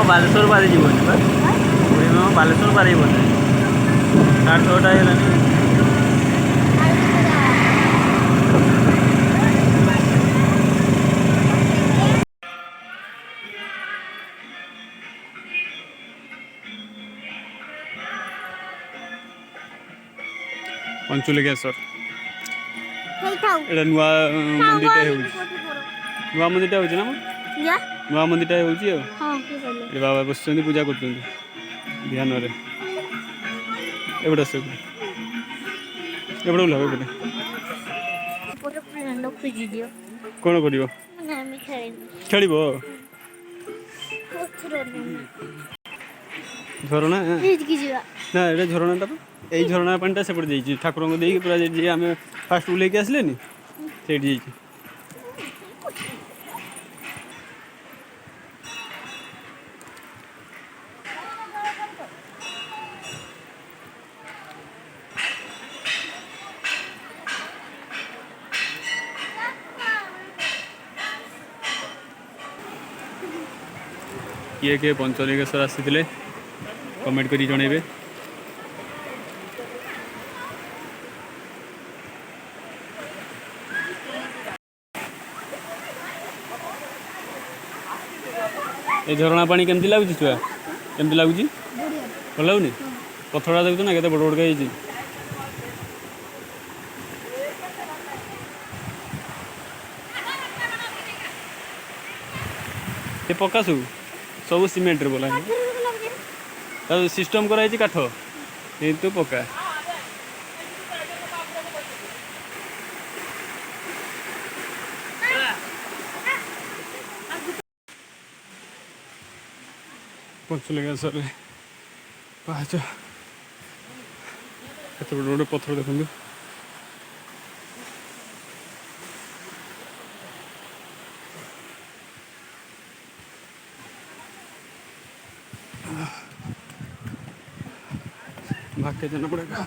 ବାଲେଶ୍ୱର ବାହାରି ଯିବନି ବା ବୁଢ଼ୀ ମାମା ବାଲେଶ୍ୱର ବାହାରିବନି 6:30 ହେଇଗଲାଣି। पंचुलिकेश्वर एटा नुआ मंदिरटा होउची नुआ मंदिरटा होउची ना नुआ मंदिरटा होउची ए बाबा बसଛନ୍ତି पूजा करछନ୍ତି ध्यान रे एबडा से एबडा लगे बडे पूरा प्लान खुजी दियो कोन करियो ना मी खेलिबो झरणा ना एटा झरणाटा এই ঝরଣା পানিটা সেপটে যাইছি ঠাকুরଙ୍କୁ ଦେଇକି ପୁରା ଯେ ଆମେ ଫାଷ୍ଟ ଉଲେଇକି ଆସିଲେନି ସେଇଠି ଯାଇଛୁ। किए किए पंचलिंगेश्वर आसीथिले कमेंट करी जणेबे। ये झरणा पानी केमती लगुच छुआ केमती लगुच भल लगुनि पथरा देखुच ना केते बड़ बड़का ହେଇଛି ये पक्का सब सीमेंट रे बोला सिस्टम कराई काठ किंतु पक्का पंचलिंगेश्वर पाँच केते बड़ बड़ पत्थर देखु भाग के जाना पड़ेगा।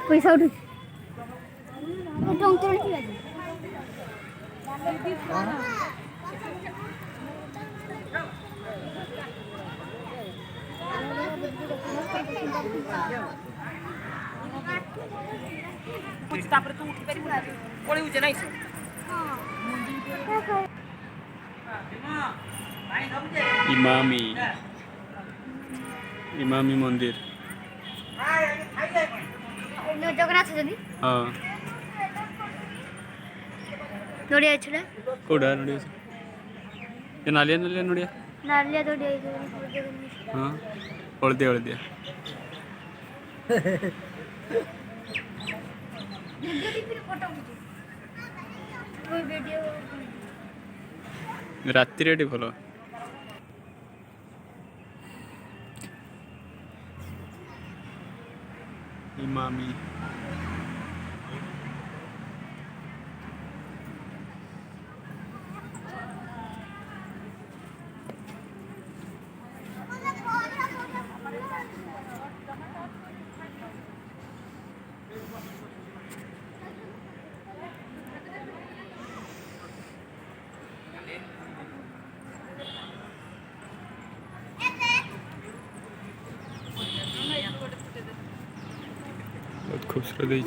पैसा उठ इमामी इमामी मंदिर जगन्नाथ हाँ नोड़िया छड़ा कोड़ा नोड़िया ये नालिया नालिया नोड़िया नालिया नोड़िया हाँ हलदिया हलदिया राति रे भल इमामी बहुत खूबसूरत है।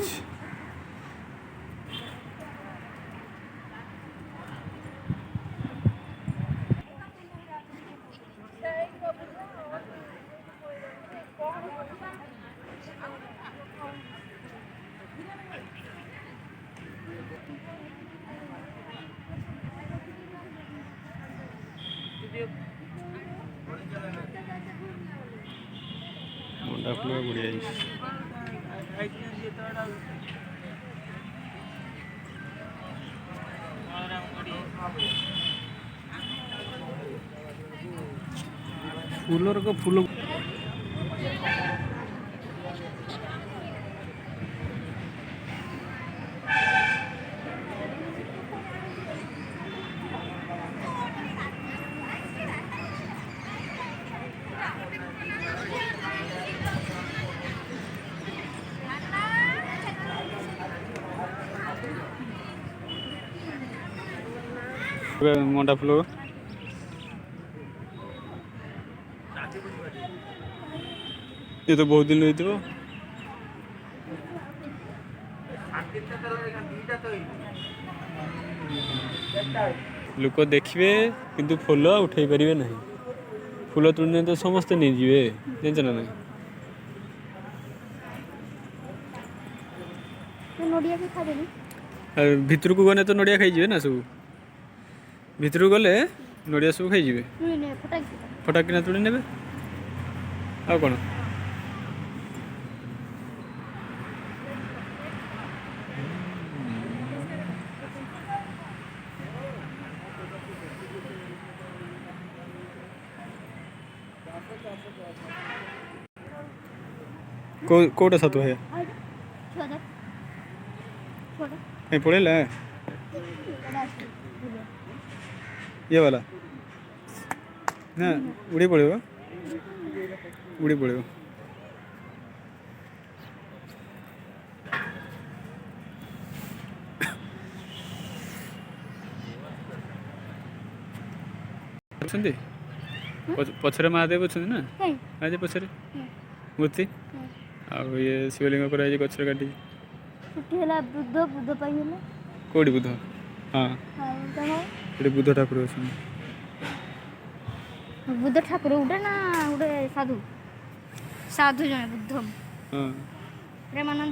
मुंडा फुल बढ़िया ଫୁଲର ଫୁଲ ମଣ୍ଡା ଫୁଲ ये तो बहुत दिन रही लोक देखिए किंतु फूल उठे पारे ना फूल तुड़ने तो समस्ते नहीं जीवे जान ना भितर को गने तो नड़िया खाई ना सब भितर गले नड़िया सब खाई फटाकिना तुड़ी ने आ कौन कोटा सातु है कहीं पड़ेला ये वाला ना उड़ी पड़ेगा उड़ी पड़ेगा पछरे महादेव अच्छा ना आज पछरे मूर्ति ये शिवलिंग पर गचर काटी बुद्ध बुद्ध कौटी बुद्ध हाँ ये बुद्ध ठाकुर अच्छा बुद्ध ठाकुर गोटे ना गोटे साधु साधु जन बुद्ध हाँ प्रेमानंद